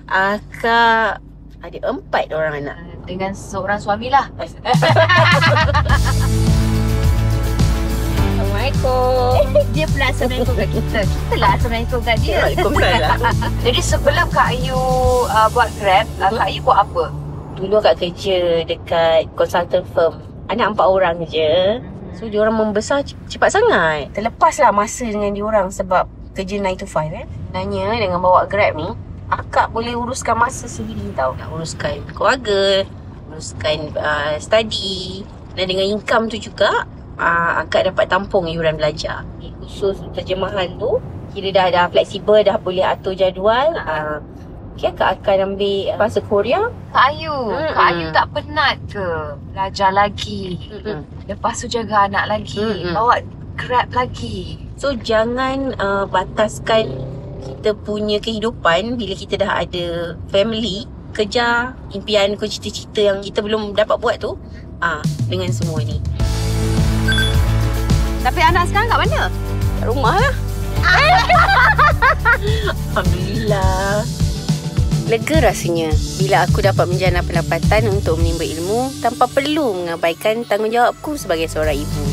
Akak ada 4 orang anak. Dengan seorang suami lah. Assalamualaikum. Dia pula Assalamualaikum kat kita. Kita lah Assalamualaikum kat dia. Waalaikumsalam. Jadi sebelum Kak Ayu buat Grab, Kak Ayu buat apa? Dulu akak kerja dekat consultant firm. Anak 4 orang je. So diorang membesar cepat sangat. Terlepaslah masa dengan diorang sebab kerja 9 to 5 kan. Nanya dengan bawa Grab ni, akak boleh uruskan masa sendiri tau. Nak uruskan keluarga, uruskan study. Dan dengan income tu juga akak dapat tampung yuran belajar. Khusus terjemahan tu kira dah fleksibel, dah boleh atur jadual. Okay, akak akan ambil bahasa Korea. Kak Ayu tak penat ke belajar lagi? Lepas tu jaga anak lagi, bawa Grab lagi. So jangan bataskan kita punya kehidupan bila kita dah ada family. Kejar impian, cita-cita yang kita belum dapat buat tu dengan semua ni. Tapi anak sekarang kat mana? Kat rumah lah. Alhamdulillah. Lega rasanya bila aku dapat menjana pendapatan untuk menimba ilmu tanpa perlu mengabaikan tanggungjawabku sebagai seorang ibu.